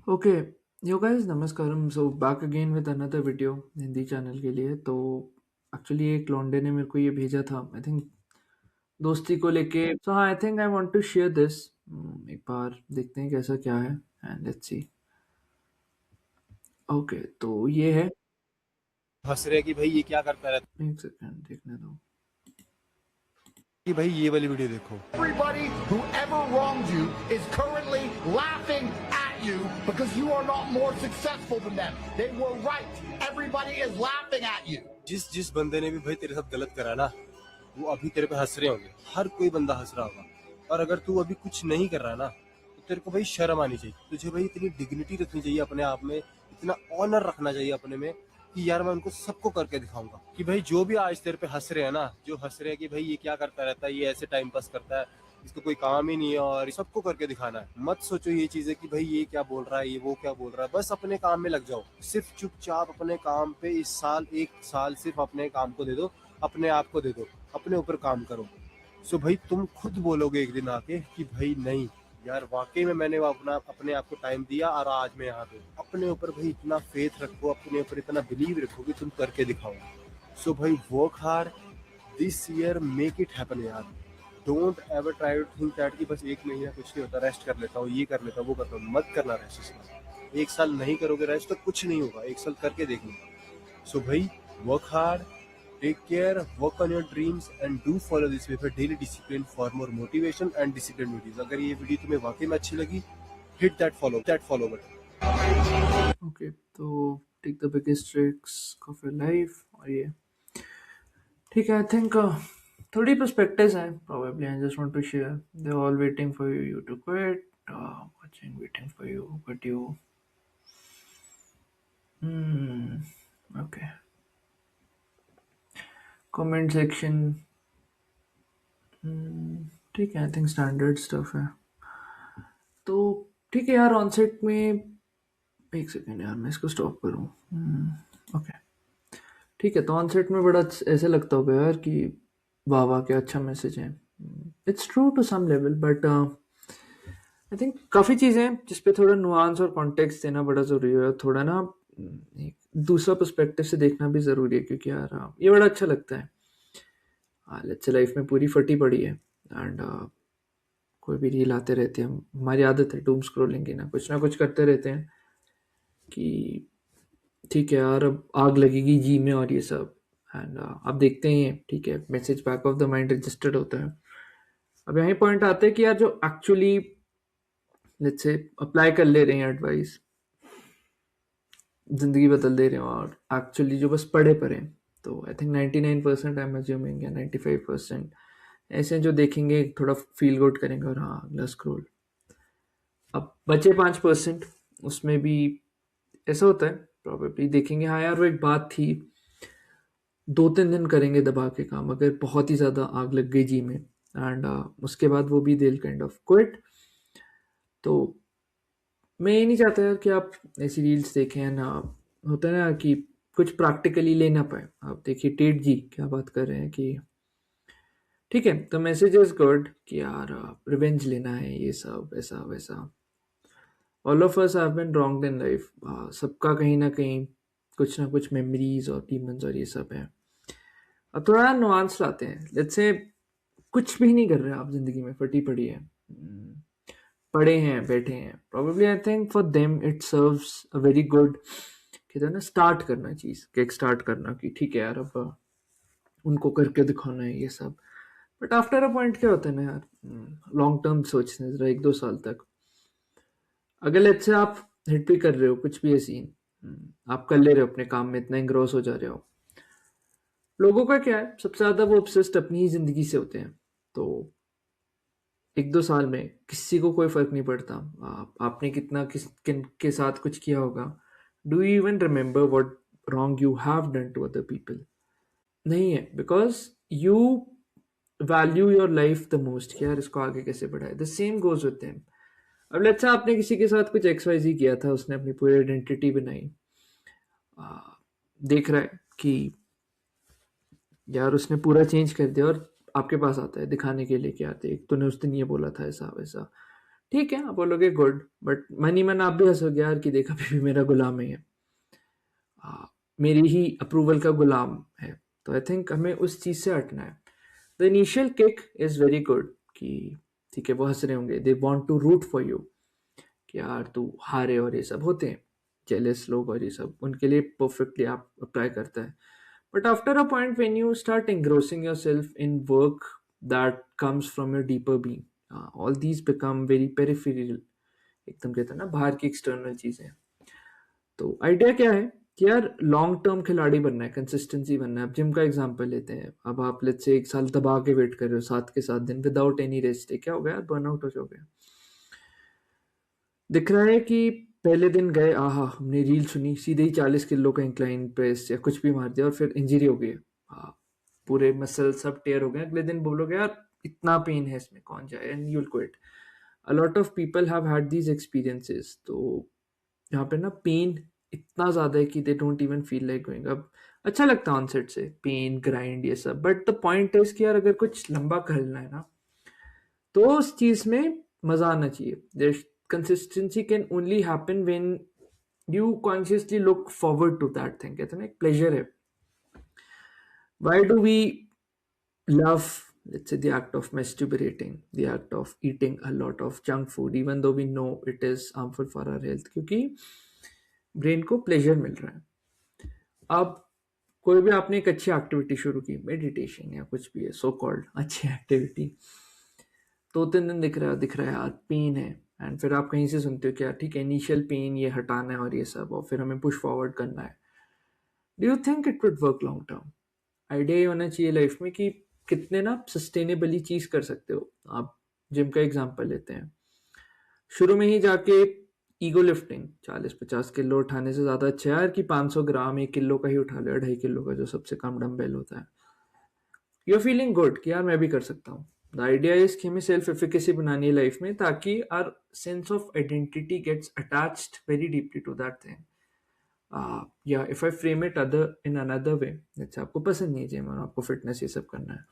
Okay, yo guys नमस्कारम। So back again with another video Hindi channel के लिए। तो एक्चुअली एक लॉन्डे ने मेरे को ये भेजा था, आई थिंक दोस्ती को लेके। सो हाँ, I think I want to share this. एक बार देखते हैं कैसा क्या है एंड लेट्स सी। ओके, तो ये है। हंस रहे कि भाई ये क्या करता रहता एक सेकंड देखने दो। है कि भाई ये वाली वीडियो देखो। Everybody who ever wronged you is currently laughing at you because you are not more successful than them. They were right. Everybody is laughing at you. जिस जिस बंदे ने भी भाई तेरे साथ गलत करा ना, वो अभी तेरे पे हंस रहे होंगे। हर कोई बंदा हंस रहा होगा। और अगर तू अभी कुछ नहीं कर रहा ना, तो तेरे को भाई शर्म आनी चाहिए। तुझे भाई इतनी डिग्निटी रखनी चाहिए अपने आप में, इतना ऑनर रखना चाहिए अपने में कि यार मैं उनको सबको करके दिखाऊंगा कि भाई जो भी आज तेरे पे हंस रहे हैं ना, जो हंस रहे हैं कि भाई ये क्या करता रहता है, ये ऐसे टाइम पास करता है, इसको कोई काम ही नहीं है, और सबको करके दिखाना है। मत सोचो ये चीजें कि भाई ये क्या बोल रहा है, ये वो क्या बोल रहा है। बस अपने काम में लग जाओ। सिर्फ चुपचाप अपने काम पे इस साल, एक साल सिर्फ अपने काम को दे दो, अपने आप को दे दो, अपने ऊपर काम करो। सो भाई तुम खुद बोलोगे एक दिन आके कि भाई नहीं यार, वाकई में मैंने अपने आप को टाइम दिया और आज मैं यहाँ पे हूँ। अपने ऊपर भाई इतना फेथ रखो, अपने ऊपर इतना बिलीव रखो कि तुम करके दिखाओ। सो भाई work hard this year, make it happen यार। Don't ever try to think that कि बस एक महीना कुछ नहीं होता, रेस्ट कर लेता हूँ, ये कर लेता हूँ, वो करता हूँ। मत करना रेस्ट इस साल। एक साल नहीं करोगे रेस्ट तो कुछ नहीं होगा। एक साल करके देख लो। सो भाई work hard, take care, work on your dreams and do follow this with a daily discipline for more motivation and discipline videos. अगर ये वीडियो तुम्हें वाकई में अच्छी लगी, hit that follow button. Okay, तो take the biggest risk of your life. और ये ठीक है, आई थिंक थोड़ी पर्सपेक्टिव्स हैं probably. I just want to share. They're all waiting for you to quit, watching, waiting for you, but you. Okay. Comment section ठीक है, I think standard stuff है। तो ठीक है यार, ऑनसेट में एक सेकेंड यार, मैं इसको स्टॉप करूँ। ओके, ठीक है। तो ऑनसेट में बड़ा ऐसे लगता होगा यार कि वाह वाह क्या अच्छा मैसेज है। It's true to some level, but I think काफ़ी चीज़ें हैं जिस पे थोड़ा नुआंस और कॉन्टेक्स्ट देना बड़ा ज़रूरी है। थोड़ा ना एक दूसरा पर्सपेक्टिव से देखना भी ज़रूरी है, क्योंकि यार ये बड़ा अच्छा लगता है। लेट्स से लाइफ में पूरी फटी पड़ी है एंड कोई भी रील आते रहते हैं। हमारी आदत है डूम स्क्रॉलिंग की, ना कुछ करते रहते हैं कि ठीक है यार अब आग लगेगी जी में और ये सब। एंड आप देखते ही ठीक है, message back of the mind registered होता है। अब यही पॉइंट आता है कि यार जो एक्चुअली लेट्स से अप्लाई कर ले रहे हैं एडवाइस, जिंदगी बदल दे रहे हैं, और एक्चुअली जो बस पढ़े पढ़े, तो I think 99% I am assuming या 95% ऐसे हैं जो देखेंगे, थोड़ा फील गुड करेंगे और हाँ अगला स्क्रॉल। अब बचे 5%, उसमें भी ऐसा होता है प्रॉबेबली देखेंगे हाँ यार वो एक बात थी, 2-3 दिन करेंगे दबा के काम, अगर बहुत ही ज़्यादा आग लग गई जी में, एंड उसके बाद वो भी दिल काइंड ऑफ क्विट। तो मैं ये नहीं चाहता यार कि आप ऐसी रील्स देखें ना, होता है ना कि कुछ प्रैक्टिकली ले ना पाए। आप देखिए टेट जी क्या बात कर रहे हैं कि ठीक है, तो मैसेज इज गुड कि यार रिवेंज लेना है, ये सब ऐसा वैसा। All of us have been wronged in life. सबका कहीं ना कहीं कुछ ना कुछ मेमोरीज और डीमंस और ये सब है। अब थोड़ा नुआंस लाते हैं। लेट्स से कुछ भी नहीं कर रहे आप जिंदगी में, फटी पड़ी है, पड़े हैं बैठे हैं, probably I think for them it serves a very good, कहते हैं ना स्टार्ट करना, चीज़ केक स्टार्ट करना कि ठीक है यार अब उनको करके दिखाना है ये सब। बट आफ्टर अ पॉइंट क्या होता है ना यार, लॉन्ग टर्म सोचने जरा 1-2 साल तक, अगर लेट्स से आप हिट भी कर रहे हो, कुछ भी है सीन, आप कर ले रहे हो अपने काम में, इतना इंग्रोस हो जा रहे हो, लोगों का क्या है सबसे ज्यादा वो ऑब्सेस्ड अपनी ही जिंदगी से होते हैं। तो 1-2 साल में किसी को कोई फर्क नहीं पड़ता आपने कितना किन के साथ कुछ किया होगा। Do you even remember what wrong you have done to other people? नहीं है, because you value your life the most कि यार इसको आगे कैसे बढ़ाए। The same goes with them. अब लेट्स से आपने किसी के साथ कुछ XYZ किया था, उसने अपनी पूरी आइडेंटिटी बनाई, देख रहा है कि यार उसने पूरा चेंज कर दिया, और आपके पास आता है दिखाने के लिए कि यार देख तूने उस दिन ये बोला था ऐसा वैसा। ठीक है, आप बोलोगे गुड, बट मन ही मन आप भी हंसोगे यार कि देख अभी भी मेरा गुलाम ही है, मेरी ही अप्रूवल का गुलाम है। तो आई थिंक हमें उस चीज से हटना है। The initial kick is very good कि ठीक है वो हंस रहे होंगे, they want to root for you कि यार तू हारे, और ये सब होते हैं जेलस लोग और ये सब, उनके लिए परफेक्टली आप अप्लाई करता है। But after a point when you start engrossing yourself in work that comes from your deeper being, all these become very peripheral, एकदम कहते हैं ना बाहर की एक्सटर्नल चीजें। तो आइडिया क्या है कि यार लॉन्ग टर्म खिलाड़ी बनना है, कंसिस्टेंसी बनना है। अब जिम का एग्जांपल लेते हैं, अब आप लेट्स से 1 साल दबा के वेट कर रहे हो 7 के 7 दिन विदाउट एनी रेस्ट, क्या हो गया, बर्नआउट हो जाओगे। दिख रहा है कि पहले दिन गए, आहा हमने रील सुनी, सीधे ही 40 किलो का इंक्लाइन प्रेस या कुछ भी मार दिया और फिर इंजरी हो गई, पूरे मसल सब टेयर हो गए। अगले दिन बोलोगे यार इतना पेन है इसमें कौन जाए, and you will quit. A lot of people have had these experiences. तो यहाँ पे ना पेन इतना ज्यादा है कि they don't even feel like going. अब अच्छा लगता है ऑनसेट से पेन ग्राइंड ये सब, बट द पॉइंट इज कि यार अगर कुछ लंबा खेलना है ना तो उस चीज में मजा आना चाहिए। Their consistency can only happen when you consciously look forward to that thing, कहते हैं ना एक प्लेजर है। Why do we love, let's say, the act of masturbating, the act of eating a lot of junk food even though we know it is harmful for our health? क्योंकि brain को pleasure मिल रहा है। अब कोई भी आपने एक अच्छी एक्टिविटी शुरू की, मेडिटेशन या कुछ भी है सो कॉल्ड अच्छी एक्टिविटी, 2 3 दिन दिख रहा है यार पेन है, एंड फिर आप कहीं से सुनते हो कि यार ठीक है इनिशियल पेन ये हटाना है और ये सब, और फिर हमें पुश फॉरवर्ड करना है। Do you think it would work long term? Idea ये होना चाहिए लाइफ में कि कितने ना सस्टेनेबली चीज कर सकते हो। आप जिम का एग्जांपल लेते हैं, शुरू में ही जाके ईगो लिफ्टिंग 40 50 किलो उठाने से ज्यादा अच्छा है यार कि 500 ग्राम 1 किलो का ही उठा लो, 2.5 किलो का जो सबसे कम डंबल होता है। यू आर फीलिंग गुड कि यार मैं भी कर सकता हूँ। द आइडिया इज कि हमें सेल्फ एफिकेसी बनानी है लाइफ में, ताकि our sense of identity gets attached very deeply to that thing. या if I frame it other in another way, जैसे आपको पसंद नहीं है जिम और आपको फिटनेस ये सब करना है,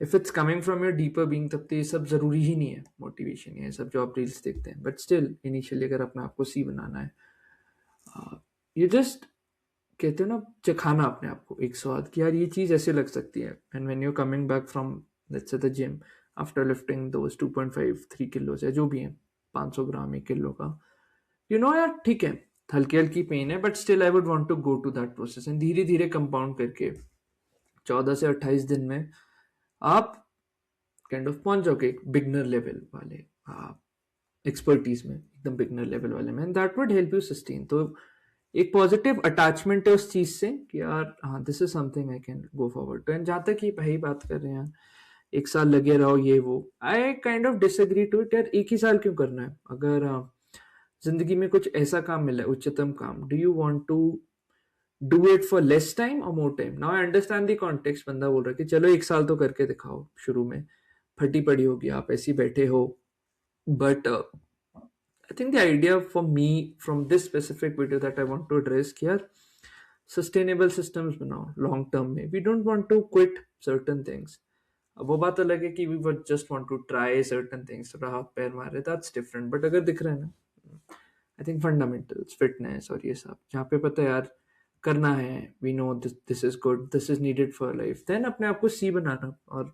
if it's coming from your deeper being, तब तो ये सब जरूरी ही नहीं है, मोटिवेशन ये सब जो आप रील्स देखते हैं। बट स्टिल इनिशियली अगर अपने आप को सी बनाना है, ये जस्ट कहते हो ना चखाना अपने आप को एक स्वाद कि यार ये चीज ऐसे लग सकती है। And when you coming back from let's say the gym after lifting those 2.5 3 kilo या जो भी है 500 ग्राम 1 किलो का, यू नो यार ठीक है हल्की हल्की पेन है, but still I would want to go to that process, and धीरे धीरे कंपाउंड करके 14 से 28 दिन में आप काइंड ऑफ पहुंच जाओगे बिगनर लेवल वाले एक्सपर्टीज में, एकदम बिगनर लेवल वाले में, and that would help you sustain. तो एक पॉजिटिव अटैचमेंट है उस चीज से कि यार हाँ this is something I can go forward to. And जहां तक ये भाई बात कर रहे हैं 1 साल लगे रहो ये वो, I kind of disagree to it. यार एक ही साल क्यों करना है? अगर जिंदगी में कुछ ऐसा काम मिला है उच्चतम काम, do you want to do it for less time और more time? Now I understand the context, बंदा बोल रहा है कि चलो 1 साल तो करके दिखाओ, शुरू में फटी पड़ी होगी, आप ऐसे ही बैठे हो, but I think the idea for me from this specific video that I want to address कि यार sustainable systems बनाओ long term में। We don't want to quit certain things। अब वो बात अलग है कि we would just want to try certain things, थोड़ा हाथ पैर मारे, that's different। but अगर दिख रहा है ना I think fundamentals, fitness और ये सब जहाँ पे पता है यार करना है, we know this is good, this is needed for life, then अपने आप को सी बनाना और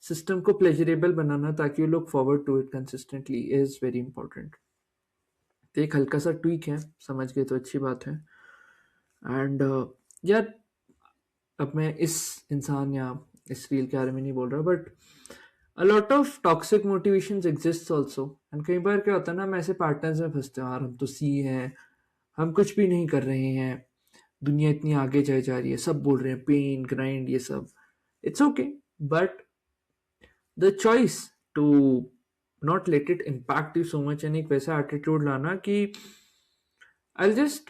सिस्टम को प्लेजरेबल बनाना ताकि you look forward to it consistently is very important. तो एक हल्का सा ट्वीक है, समझ गए तो अच्छी बात है। एंड यार अब मैं इस इंसान या इस रील के बारे में नहीं बोल रहा, but a lot of toxic motivations exist also. And कई बार क्या होता है ना, हम ऐसे पार्टनर्स में फंसते हैं यार हम तो सी हैं, हम कुछ भी नहीं कर रहे हैं, दुनिया इतनी आगे जाए जा रही है, सब बोल रहे हैं पेन ग्राइंड ये सब, it's okay, but the choice to not let it impact you so much, and एक वैसा एटीट्यूड लाना कि I just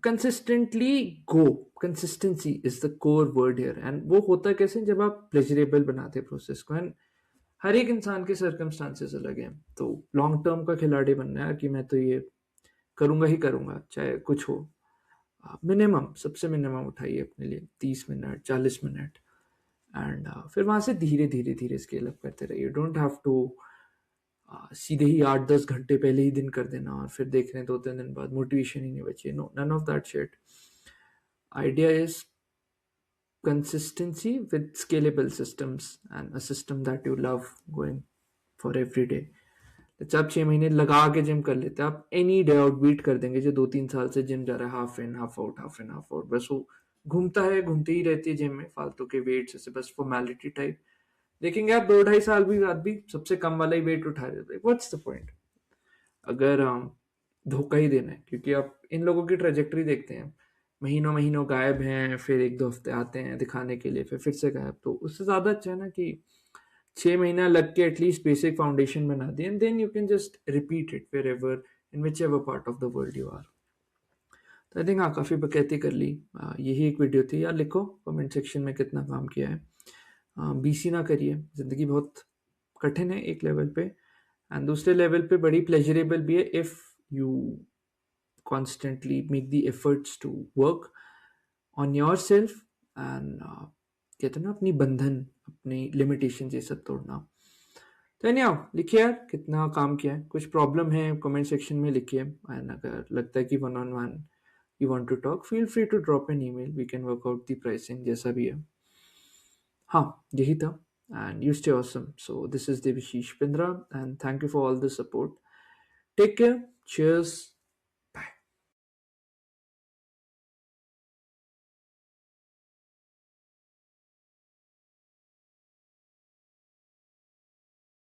consistently go. Consistency is the core word here. And वो होता कैसे, जब आप प्लेजरेबल बनाते प्रोसेस को। एंड हर एक इंसान के सर्कमस्टांसेस अलग हैं, तो लॉन्ग टर्म का खिलाड़ी बनना है कि मैं तो ये करूंगा ही करूंगा चाहे कुछ हो, मिनिमम सबसे मिनिमम उठाइए अपने लिए 30 मिनट 40 मिनट, एंड फिर वहां से धीरे धीरे धीरे स्केल अप करते रहिए। डोंट हैव टू सीधे ही 8-10 घंटे पहले ही दिन कर देना और फिर देख रहे हैं 2-3 दिन बाद मोटिवेशन ही नहीं बची. No, none of that shit. Idea is consistency with scalable systems and a system that you love going for every day. अच्छा आप 6 महीने लगा के जिम कर लेते हैं, आप एनी डे आउट बीट कर देंगे. जो 2-3 साल से जिम जा रहा है, half in half out, half in half out, बस वो घूमता है, घूमती ही रहती है जिम में फालतू के वेट्स ऐसे बस फॉर्मेलिटी टाइप. देखेंगे आप 2-2.5 साल भी बाद भी सबसे कम वाला ही वेट उठा रहे थे. What's the point? अगर धोखा ही देना है, क्योंकि आप इन लोगों की ट्रेजेक्टरी देखते हैं, महीनों महीनों गायब हैं, फिर 1-2 हफ्ते आते हैं दिखाने के लिए, फिर से गायब. तो उससे ज़्यादा अच्छा है ना कि 6 महीना लग के एटलीस्ट बेसिक फाउंडेशन बना दिए and then you can just repeat it wherever in whichever part of the world you are. तो आई थिंक हाँ, काफ़ी बकैती कर ली. यही एक वीडियो थी यार. लिखो कमेंट सेक्शन में कितना काम किया है. बीसी ना करिए, ज़िंदगी बहुत कठिन है एक लेवल पे, एंड दूसरे लेवल पे बड़ी प्लेजरेबल भी है if you constantly make the efforts to work on yourself and कहते हैं ना अपनी बंधन, अपनी लिमिटेशन ये सब तोड़ना. तो एनी हाउ, लिखिए यार कितना काम किया है. कुछ प्रॉब्लम है कमेंट सेक्शन में लिखिए, एंड अगर लगता है कि 1-on-1 you want to talk, feel free to drop an email. We can work out the pricing जैसा भी है. हाँ, यही था. And you stay awesome. So this is Devashish Pindra and thank you for all the support. Take care. Cheers.